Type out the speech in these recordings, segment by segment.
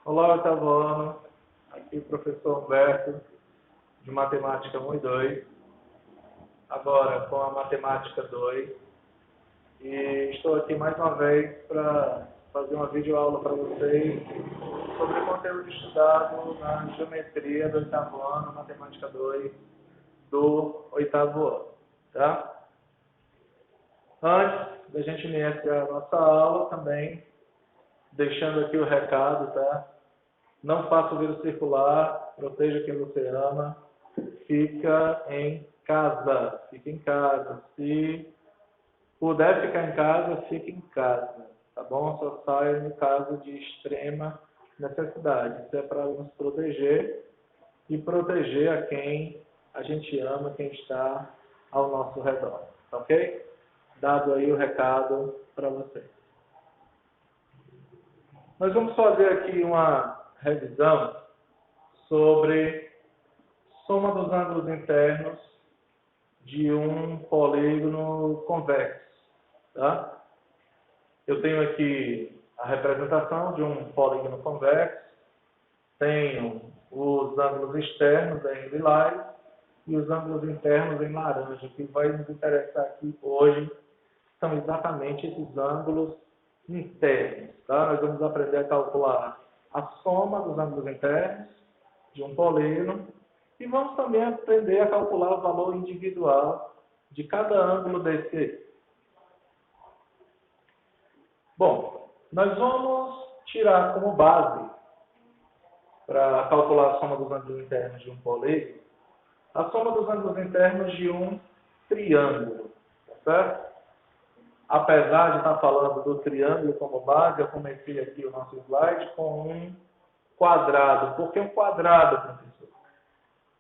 Olá, oitavo ano. Aqui o professor Humberto, de Matemática 1 e 2. Agora com a Matemática 2. E estou aqui mais uma vez para fazer uma videoaula para vocês sobre o conteúdo estudado na geometria do oitavo ano, Matemática 2, do oitavo ano. Tá? Antes da gente iniciar a nossa aula, também deixando aqui o recado, tá? Não faça o vírus circular, proteja quem você ama, fica em casa. Se puder ficar em casa, fique em casa, tá bom? Só saia no caso de extrema necessidade. Isso é para nos proteger e proteger a quem a gente ama, quem está ao nosso redor, tá ok? Dado aí o recado para vocês. Nós vamos fazer aqui uma revisão sobre soma dos ângulos internos de um polígono convexo. Tá? Eu tenho aqui a representação de um polígono convexo, tenho os ângulos externos em lilás e os ângulos internos em laranja. O que vai nos interessar aqui hoje são exatamente esses ângulos internos. Tá? Nós vamos aprender a calcular a soma dos ângulos internos de um polígono e vamos também aprender a calcular o valor individual de cada ângulo desse aí. Bom, nós vamos tirar como base, para calcular a soma dos ângulos internos de um polígono, a soma dos ângulos internos de um triângulo, certo? Apesar de estar falando do triângulo como base, eu comecei aqui o nosso slide com um quadrado. Por que um quadrado, professor?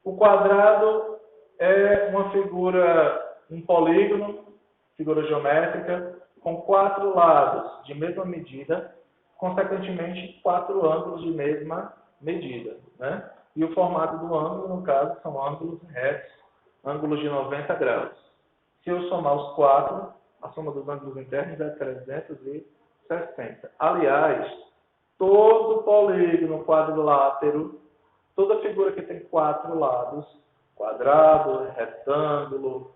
O quadrado é uma figura, um polígono, figura geométrica, com 4 lados de mesma medida, consequentemente 4 ângulos de mesma medida. Né? E o formato do ângulo, no caso, são ângulos retos, ângulos de 90 graus. Se eu somar os 4, a soma dos ângulos internos é 360. Aliás, todo polígono quadrilátero, toda figura que tem 4 lados, quadrado, retângulo,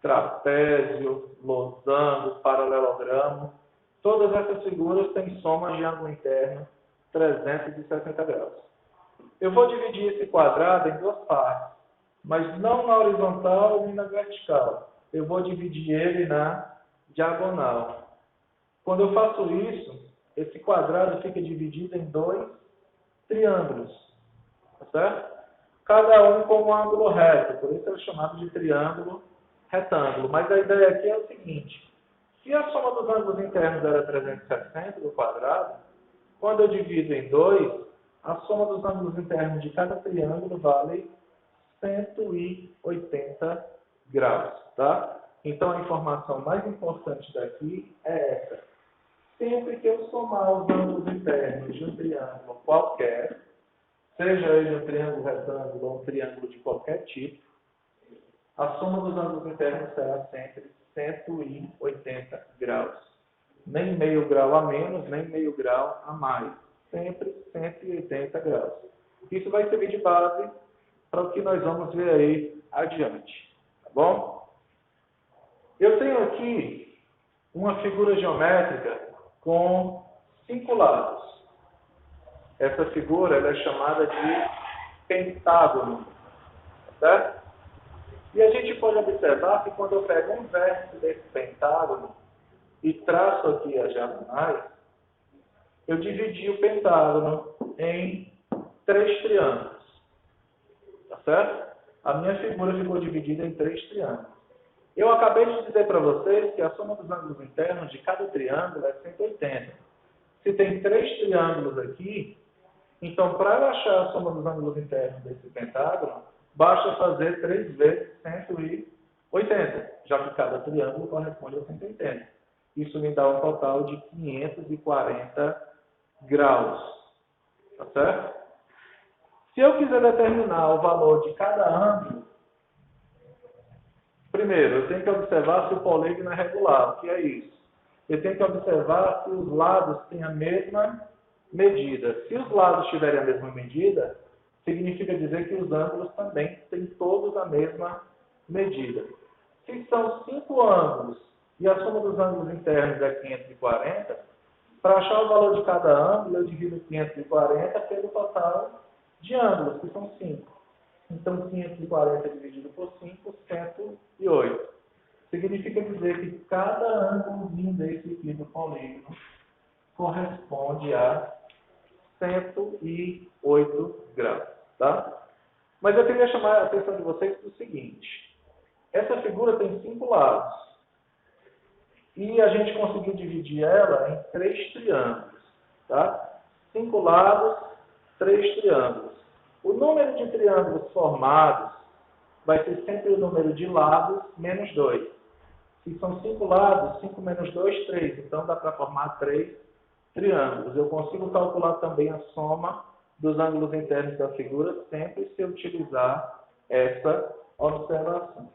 trapézio, losango, paralelogramo, todas essas figuras têm somas de ângulo interno 360 graus. Eu vou dividir esse quadrado em 2 partes, mas não na horizontal nem na vertical. Eu vou dividir ele na diagonal. Quando eu faço isso, esse quadrado fica dividido em 2 triângulos, tá certo? Cada um com um ângulo reto, por isso é chamado de triângulo retângulo. Mas a ideia aqui é o seguinte: se a soma dos ângulos internos era 360 do quadrado, quando eu divido em 2, a soma dos ângulos internos de cada triângulo vale 180 graus, tá? Então a informação mais importante daqui é essa. Sempre que eu somar os ângulos internos de um triângulo qualquer, seja ele um triângulo retângulo ou um triângulo de qualquer tipo, a soma dos ângulos internos será sempre 180 graus. Nem meio grau a menos, nem meio grau a mais. Sempre 180 graus. Isso vai servir de base para o que nós vamos ver aí adiante. Tá bom? Eu tenho aqui uma figura geométrica com 5 lados. Essa figura ela é chamada de pentágono. Certo? E a gente pode observar que quando eu pego um vértice desse pentágono e traço aqui as diagonais, eu dividi o pentágono em 3 triângulos. Tá certo? A minha figura ficou dividida em 3 triângulos. Eu acabei de dizer para vocês que a soma dos ângulos internos de cada triângulo é 180. Se tem 3 triângulos aqui, então para eu achar a soma dos ângulos internos desse pentágono, basta fazer 3 vezes 180, já que cada triângulo corresponde a 180. Isso me dá um total de 540 graus. Tá certo? Se eu quiser determinar o valor de cada ângulo, primeiro, eu tenho que observar se o polígono é regular. O que é isso? Eu tenho que observar se os lados têm a mesma medida. Se os lados tiverem a mesma medida, significa dizer que os ângulos também têm todos a mesma medida. Se são 5 ângulos e a soma dos ângulos internos é 540, para achar o valor de cada ângulo, eu divido 540 pelo total de ângulos, que são 5. Então, 540 dividido por 5, 108. Significa dizer que cada ângulozinho desse aqui do polígono corresponde a 108 graus, tá? Mas eu queria chamar a atenção de vocês para o seguinte. Essa figura tem 5 lados. E a gente conseguiu dividir ela em 3 triângulos, tá? 5 lados, 3 triângulos. O número de triângulos formados vai ser sempre o número de lados menos 2. Se são 5 lados, 5 menos 2, 3. Então dá para formar 3 triângulos. Eu consigo calcular também a soma dos ângulos internos da figura sempre se eu utilizar essa observação.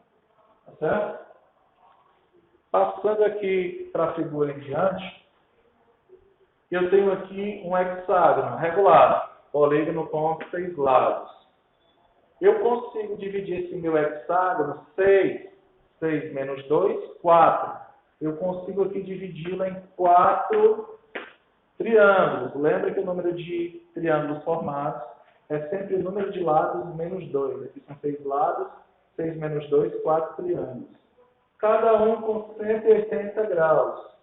Tá certo? Passando aqui para a figura em diante, eu tenho aqui um hexágono regular, polígono com 6 lados. Eu consigo dividir esse meu hexágono 6 menos 2, 4. Eu consigo aqui dividi-la em 4 triângulos. Lembra que o número de triângulos formados é sempre o número de lados menos 2. Aqui são 6 lados, 6 menos 2, 4 triângulos. Cada um com 180 graus.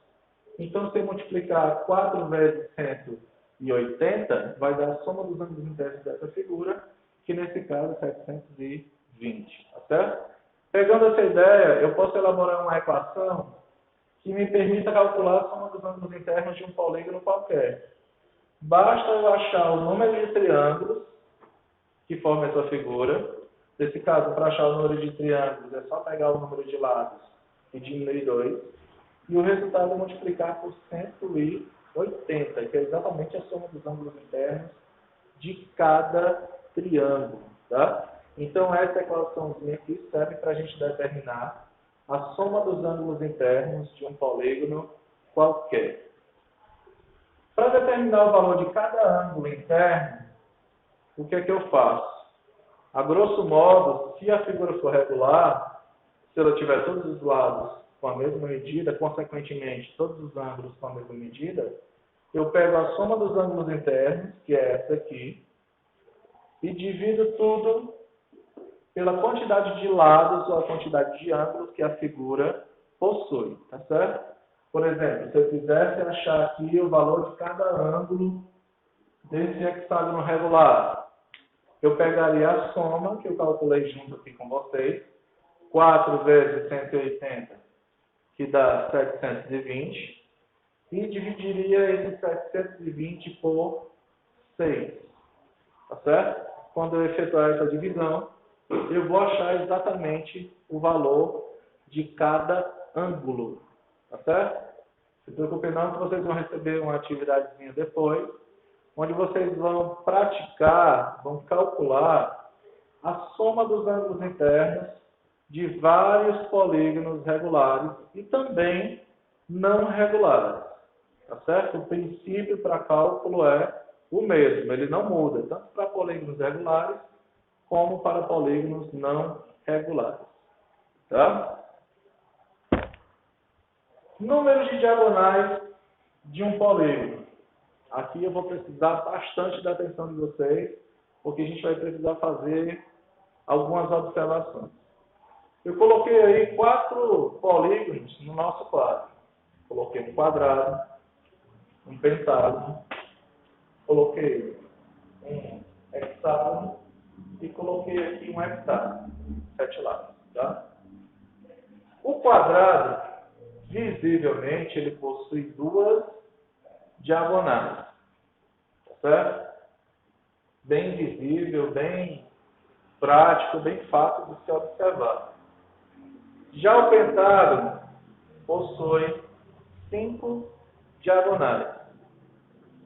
Então, se eu multiplicar 4 vezes 180, vai dar a soma dos ângulos internos dessa figura, que nesse caso é 720. Tá certo? Pegando essa ideia, eu posso elaborar uma equação que me permita calcular a soma dos ângulos internos de um polígono qualquer. Basta eu achar o número de triângulos que formam essa figura. Nesse caso, para achar o número de triângulos, é só pegar o número de lados e diminuir 2. E o resultado é multiplicar por 180, que é exatamente a soma dos ângulos internos de cada triângulo. Tá? Então, essa equaçãozinha aqui serve para a gente determinar a soma dos ângulos internos de um polígono qualquer. Para determinar o valor de cada ângulo interno, o que é que eu faço? A grosso modo, se a figura for regular, se ela tiver todos os lados com a mesma medida, consequentemente, todos os ângulos com a mesma medida, eu pego a soma dos ângulos internos, que é essa aqui, e divido tudo pela quantidade de lados ou a quantidade de ângulos que a figura possui, tá certo? Por exemplo, se eu quisesse achar aqui o valor de cada ângulo desse hexágono regular, eu pegaria a soma, que eu calculei junto aqui com vocês, 4 vezes 180, que dá 720, e dividiria esse 720 por 6, tá certo? Quando eu efetuar essa divisão, eu vou achar exatamente o valor de cada ângulo, tá certo? Não se preocupe não, que vocês vão receber uma atividadezinha depois, onde vocês vão praticar, vão calcular a soma dos ângulos internos de vários polígonos regulares e também não regulares. Tá certo? O princípio para cálculo é o mesmo, ele não muda, tanto para polígonos regulares como para polígonos não regulares. Tá? Números de diagonais de um polígono. Aqui eu vou precisar bastante da atenção de vocês, porque a gente vai precisar fazer algumas observações. Eu coloquei aí 4 polígonos no nosso quadro. Coloquei um quadrado, um pentágono, coloquei um hexágono e coloquei aqui um heptágono, 7 lados. Tá? O quadrado, visivelmente, ele possui 2 diagonais, tá certo? Bem visível, bem prático, bem fácil de se observar. Já o pentágono possui 5 diagonais,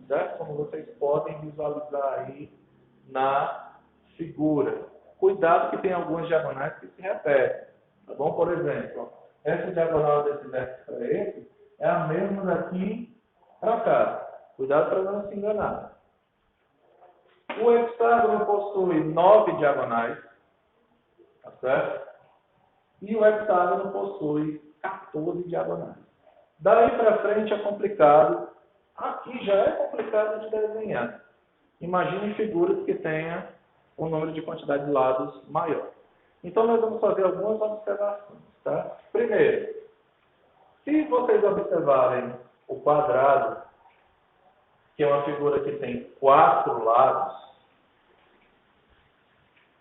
certo? Como vocês podem visualizar aí na figura. Cuidado que tem algumas diagonais que se repetem, tá bom? Por exemplo, essa diagonal desse verso para esse é a mesma daqui para cá. Cuidado para não se enganar. O hexágono possui 9 diagonais, tá certo? E o hexágono possui 14 diagonais. Daí para frente é complicado. Aqui já é complicado de desenhar. Imagine figuras que tenham um número de quantidade de lados maior. Então, nós vamos fazer algumas observações. Tá? Primeiro, se vocês observarem o quadrado, que é uma figura que tem 4 lados,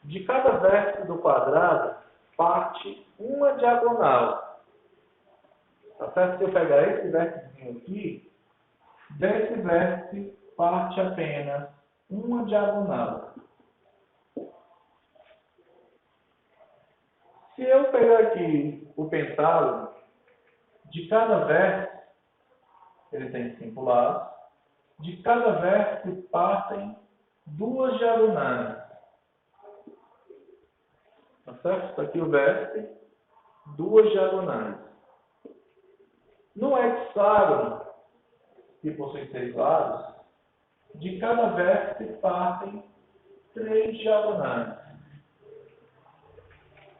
de cada vértice do quadrado parte uma diagonal. Tá certo? Se eu pegar esse vértice aqui, desse vértice parte apenas uma diagonal. Se eu pegar aqui o pentágono, de cada vértice, ele tem 5 lados, de cada vértice partem 2 diagonais. Tá certo? Está aqui o vértice, 2 diagonais. No hexágono, que possui 6 lados, de cada vértice partem 3 diagonais.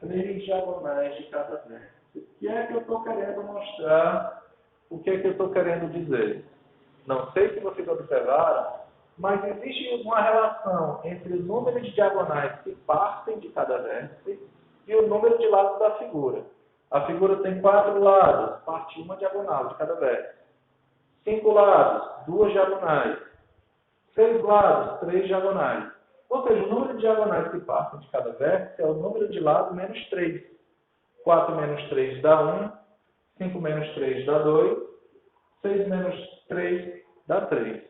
3 diagonais de cada vértice. O que é que eu estou querendo mostrar? O que é que eu estou querendo dizer? Não sei se vocês observaram, mas existe uma relação entre o número de diagonais que partem de cada vértice e o número de lados da figura. A figura tem 4 lados, parte uma diagonal de cada vértice. 5 lados, 2 diagonais. 6 lados, 3 diagonais. Ou seja, o número de diagonais que partem de cada vértice é o número de lados menos 3. 4 menos 3 dá 1. 5 menos 3 dá 2. 6 menos 3 dá 3.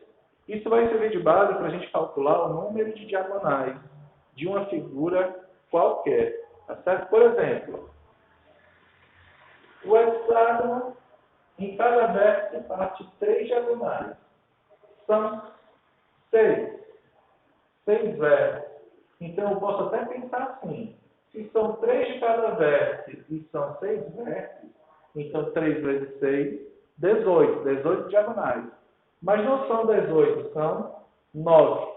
Isso vai servir de base para a gente calcular o número de diagonais de uma figura qualquer. Tá certo? Por exemplo, o hexágono, em cada vértice parte 3 diagonais. São 6. 6 vértices. Então, eu posso até pensar assim. Se são 3 de cada vértice e são 6 vértices, então 3 vezes 6, 18. 18 diagonais. Mas não são 18, são 9.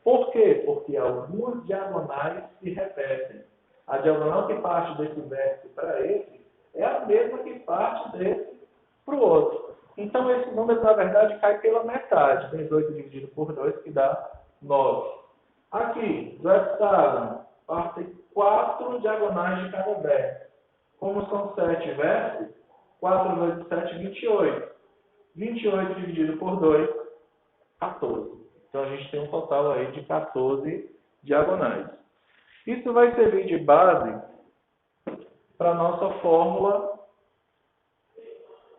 Por quê? Porque algumas diagonais se repetem. A diagonal que parte desse vértice para esse é a mesma que parte desse para o outro. Então, esse número, na verdade, cai pela metade. 18 dividido por 2, que dá 9. Aqui, do hexágono, partem 4 diagonais de cada vértice. Como são 7 vértices, 4 vezes 7, 28. 28 dividido por 2, 14. Então, a gente tem um total aí de 14 diagonais. Isso vai servir de base para a nossa fórmula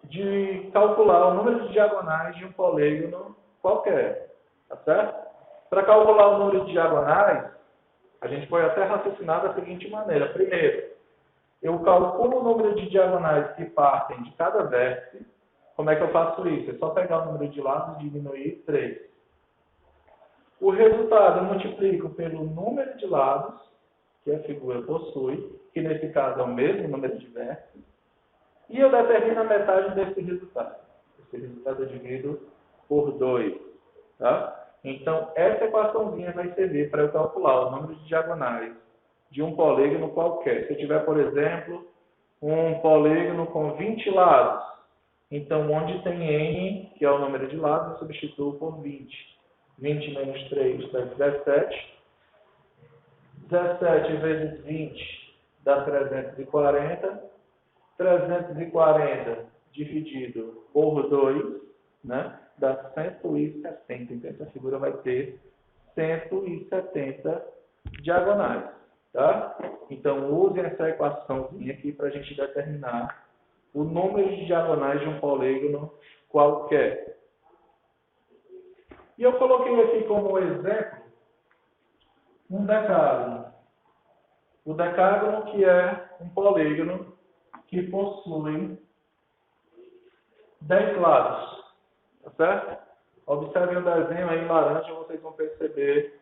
de calcular o número de diagonais de um polígono qualquer. Tá certo? Para calcular o número de diagonais, a gente pode até raciocinar da seguinte maneira. Primeiro, eu calculo o número de diagonais que partem de cada vértice. Como é que eu faço isso? É só pegar o número de lados e diminuir 3. O resultado eu multiplico pelo número de lados que a figura possui, que nesse caso é o mesmo número de vértices, e eu determino a metade desse resultado. Esse resultado eu divido por 2. Tá? Então, essa equaçãozinha vai servir para eu calcular o número de diagonais de um polígono qualquer. Se eu tiver, por exemplo, um polígono com 20 lados, então, onde tem n, que é o número de lados, eu substituo por 20. 20 menos 3 dá 17. 17 vezes 20 dá 340. 340 dividido por 2, né, dá 170. Então, essa figura vai ter 170 diagonais. Tá? Então, use essa equaçãozinha aqui para a gente determinar o número de diagonais de um polígono qualquer. E eu coloquei aqui como exemplo um decágono. O decágono, que é um polígono que possui 10 lados. Tá certo? Observem o desenho aí em laranja, vocês vão perceber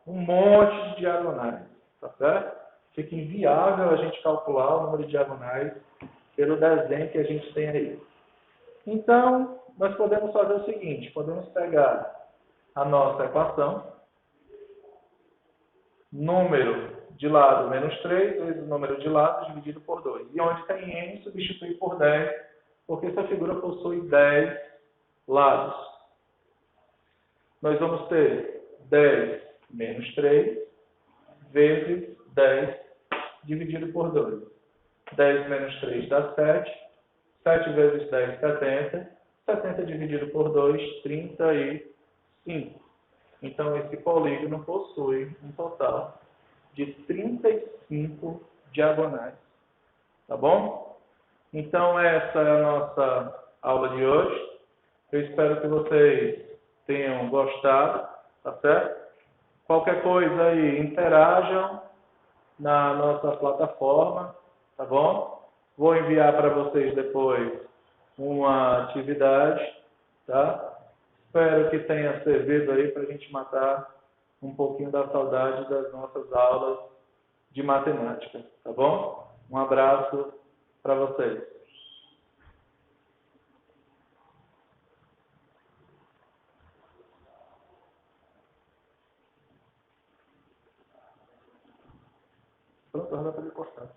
um monte de diagonais. Tá certo? Fica inviável a gente calcular o número de diagonais pelo desenho que a gente tem aí. Então, nós podemos fazer o seguinte, podemos pegar a nossa equação, número de lado menos 3 vezes o número de lado dividido por 2. E onde tem n, substitui por 10, porque essa figura possui 10 lados. Nós vamos ter 10 menos 3 vezes 10 dividido por 2. 10 menos 3 dá 7. 7 vezes 10, 70. 70 dividido por 2, 35. Então, esse polígono possui um total de 35 diagonais. Tá bom? Então, essa é a nossa aula de hoje. Eu espero que vocês tenham gostado, tá certo? Qualquer coisa aí, interajam na nossa plataforma, tá bom? Vou enviar para vocês depois uma atividade, tá? Espero que tenha servido aí para a gente matar um pouquinho da saudade das nossas aulas de matemática, tá bom? Um abraço para vocês. Pronto, dá para ele cortar.